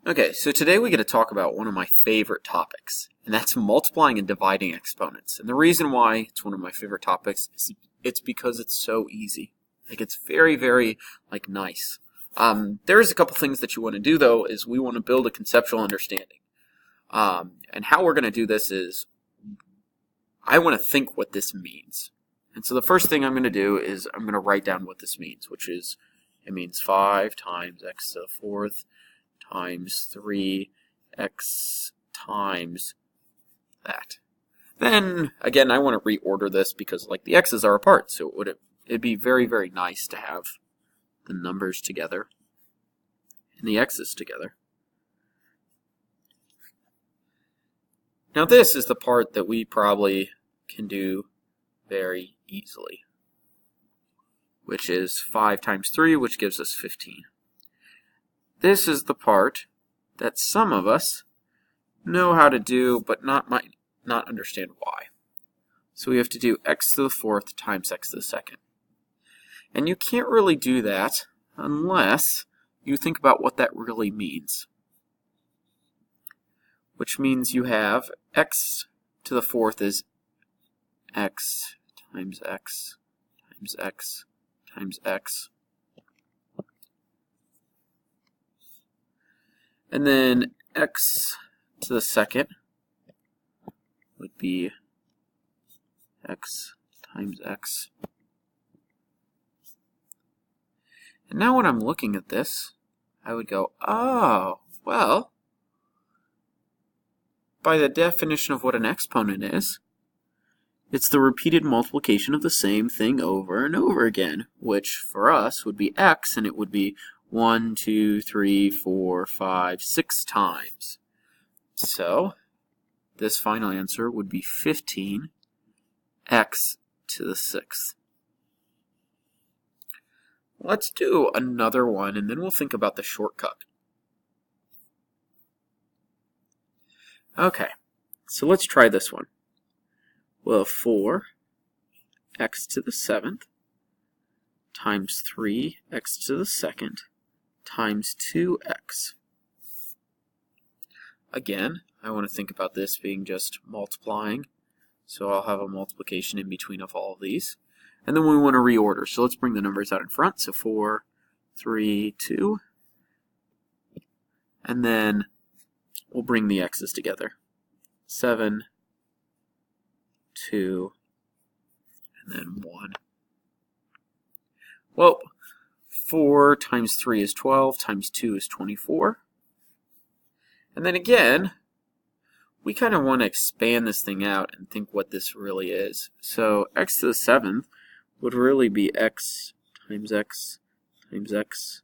Okay, so today we get to talk about one of my favorite topics, and that's multiplying and dividing exponents. And the reason why it's one of my favorite topics is it's because it's so easy. Like, it's very, very, nice. There's a couple things that you want to do, though, is we want to build a conceptual understanding. And how we're going to do this is I want to think what this means. And so the first thing I'm going to do is I'm going to write down what this means, which is it means 5 times x to the fourth times 3x times that. Then, again, I want to reorder this because, the x's are apart, so it'd be very, very nice to have the numbers together and the x's together. Now, this is the part that we probably can do very easily, which is 5 times 3, which gives us 15. This is the part that some of us know how to do, but might not understand why. So we have to do x to the fourth times x to the second. And you can't really do that unless you think about what that really means. Which means you have x to the fourth is x times x times x times x. And then x to the second would be x times x. And now when I'm looking at this, I would go, oh, well, by the definition of what an exponent is, it's the repeated multiplication of the same thing over and over again, which for us would be x, and it would be 1, 2, 3, 4, 5, 6 times. So, this final answer would be 15x to the 6th. Let's do another one, and then we'll think about the shortcut. Okay, so let's try this one. We'll have 4x to the 7th times 3x to the 2nd times 2x. Again, I want to think about this being just multiplying, so I'll have a multiplication in between of all of these. And then we want to reorder, so let's bring the numbers out in front. So 4, 3, 2, and then we'll bring the x's together. 7, 2, and then 1. Well, 4 times 3 is 12, times 2 is 24. And then again, we kind of want to expand this thing out and think what this really is. So x to the 7th would really be x times x times x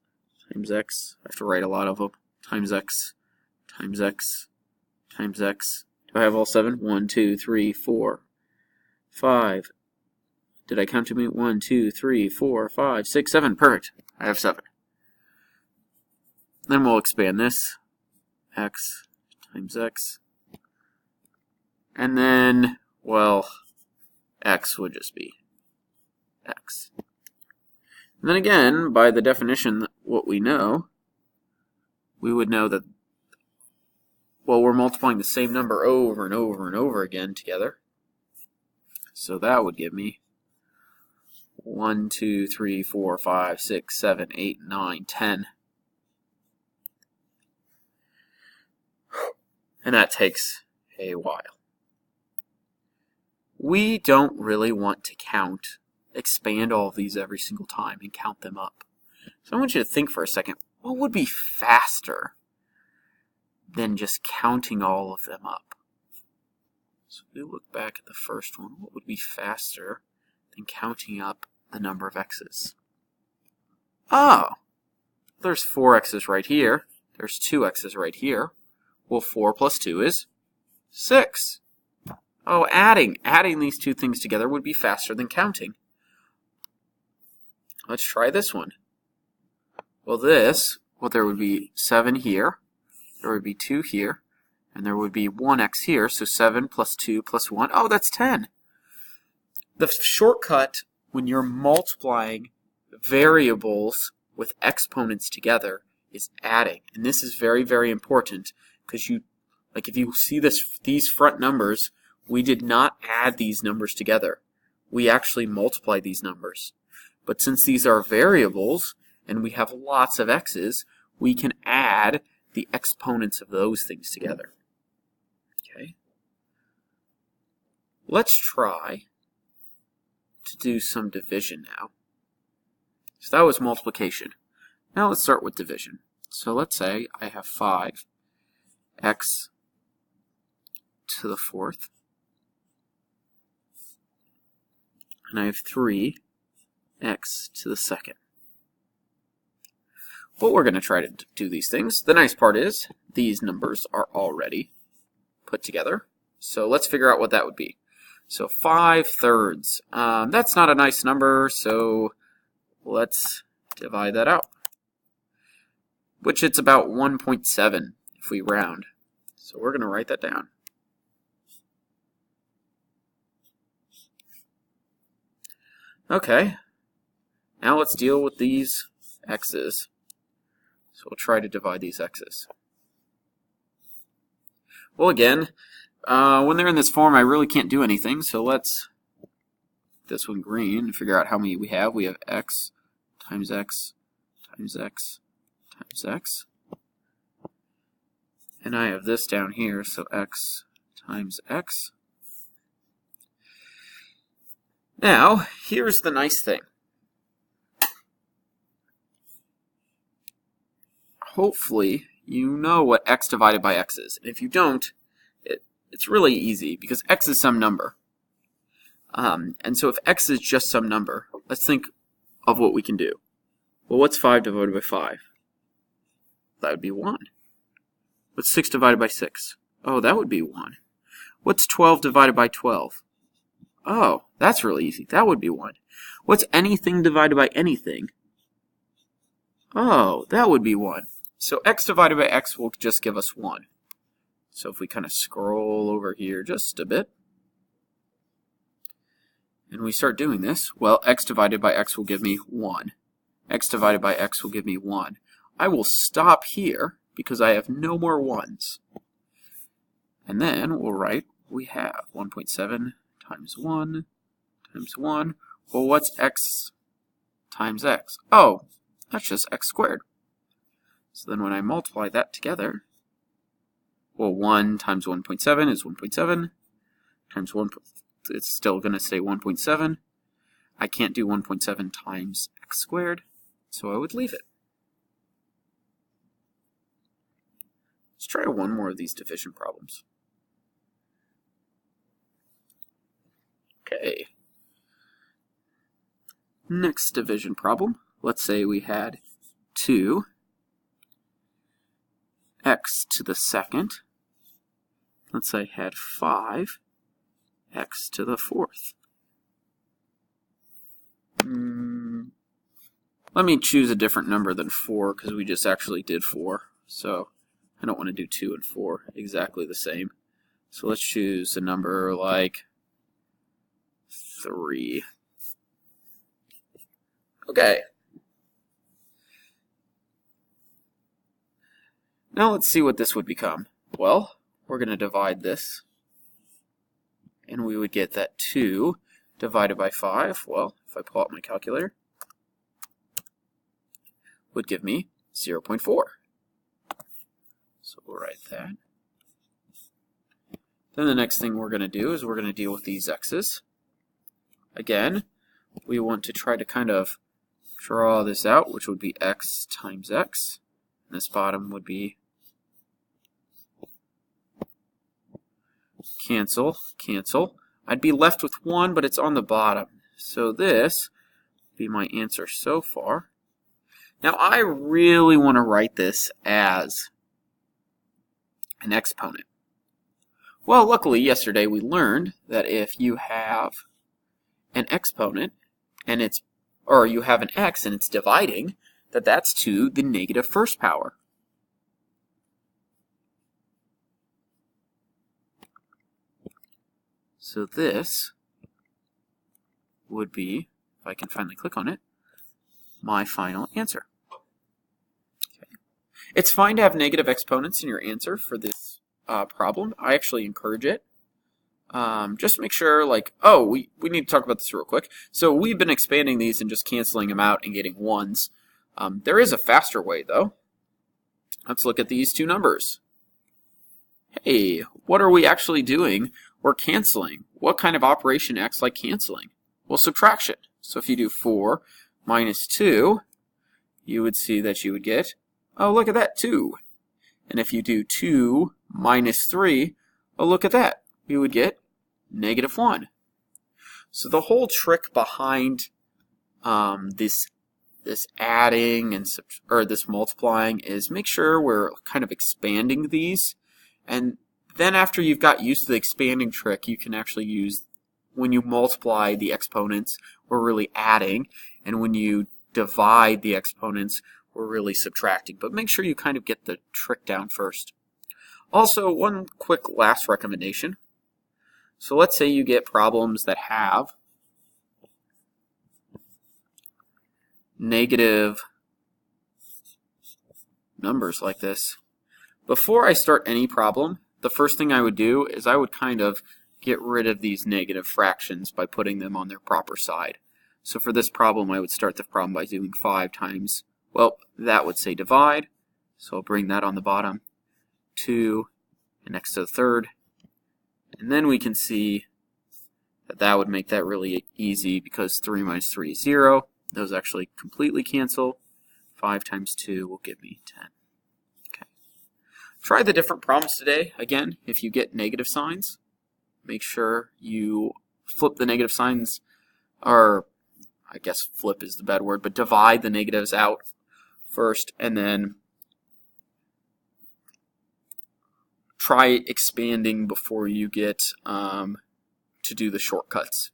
times x. I have to write a lot of them. Times x times x times x. Do I have all 7? 1, 2, 3, 4, 5. Did I count to me? 1, 2, 3, 4, 5, 6, 7. Perfect. I have 7. Then we'll expand this. X times x. And then, well, x would just be x. And then again, by the definition, what we know, we would know that, well, we're multiplying the same number over and over and over again together. So that would give me 1, 2, 3, 4, 5, 6, 7, 8, 9, 10. And that takes a while. We don't really want to expand all of these every single time and count them up. So I want you to think for a second, what would be faster than just counting all of them up? So if we look back at the first one, what would be faster than counting up the number of x's? Oh, there's 4 x's right here. There's 2 x's right here. Well, 4 plus 2 is 6. Oh, adding these two things together would be faster than counting. Let's try this one. Well, there would be 7 here, there would be 2 here, and there would be 1x here, so 7 plus 2 plus 1, oh, that's 10. The shortcut when you're multiplying variables with exponents together is adding. And this is very, very important because if you see these front numbers, we did not add these numbers together. We actually multiply these numbers. But since these are variables and we have lots of x's, we can add the exponents of those things together. Okay. Let's try to do some division now. So that was multiplication. Now let's start with division. So let's say I have 5x to the 4th, and I have 3x to the 2nd. Well, we're going to try to do these things. The nice part is these numbers are already put together. So let's figure out what that would be. So 5/3. That's not a nice number, so let's divide that out. Which it's about 1.7 if we round. So we're going to write that down. Okay. Now let's deal with these x's. So we'll try to divide these x's. Well, again, when they're in this form, I really can't do anything. So let's this one green and figure out how many we have. We have x times x times x times x. And I have this down here, so x times x. Now, here's the nice thing. Hopefully, you know what x divided by x is. And if you don't, it's really easy because x is some number. And so if x is just some number, let's think of what we can do. Well, what's 5 divided by 5? That would be 1. What's 6 divided by 6? Oh, that would be 1. What's 12 divided by 12? Oh, that's really easy. That would be 1. What's anything divided by anything? Oh, that would be 1. So x divided by x will just give us 1. So if we kind of scroll over here just a bit, and we start doing this, well, x divided by x will give me 1. X divided by x will give me 1. I will stop here because I have no more 1s. And then we'll write, we have 1.7 times 1 times 1. Well, what's x times x? Oh, that's just x squared. So then when I multiply that together, well, 1 times 1.7 is 1.7 times 1, it's still going to say 1.7. I can't do 1.7 times x squared, so I would leave it. Let's try one more of these division problems. Okay. Next division problem. Let's say we had 2 x to the 2nd. Let's say I had 5 x to the 4th. Let me choose a different number than 4 because we just actually did 4. So I don't want to do 2 and 4 exactly the same. So let's choose a number like 3. Okay. Now let's see what this would become. Well, we're going to divide this. And we would get that 2 divided by 5. Well, if I pull out my calculator, would give me 0.4. So we'll write that. Then the next thing we're going to do is we're going to deal with these x's. Again, we want to try to kind of draw this out, which would be x times x. And this bottom would be cancel, cancel. I'd be left with 1, but it's on the bottom. So this would be my answer so far. Now I really want to write this as an exponent. Well, luckily yesterday we learned that if you have an exponent and you have an x and it's dividing, that's to the negative first power. So this would be, if I can finally click on it, my final answer. Okay. It's fine to have negative exponents in your answer for this problem. I actually encourage it. Just make sure, like, oh, we need to talk about this real quick. So we've been expanding these and just canceling them out and getting ones. There is a faster way, though. Let's look at these two numbers. Hey, what are we actually doing? We're canceling. What kind of operation acts like canceling? Well, subtraction. So if you do 4 minus 2, you would see that you would get, oh, look at that, 2. And if you do 2 minus 3, oh, look at that, you would get negative 1. So the whole trick behind this adding and this multiplying is make sure we're kind of expanding these, and then after you've got used to the expanding trick, you can actually use, when you multiply the exponents, we're really adding, and when you divide the exponents, we're really subtracting. But make sure you kind of get the trick down first. Also, one quick last recommendation. So let's say you get problems that have negative numbers like this. Before I start any problem, the first thing I would do is I would kind of get rid of these negative fractions by putting them on their proper side. So for this problem, I would start the problem by doing 5 times, well, that would say divide, so I'll bring that on the bottom, 2, and next to the third, and then we can see that that would make that really easy because 3 minus 3 is 0. Those actually completely cancel. 5 times 2 will give me 10. Okay. Try the different problems today. Again, if you get negative signs, make sure you flip the negative signs, or I guess flip is the bad word, but divide the negatives out first, and then try expanding before you get to do the shortcuts.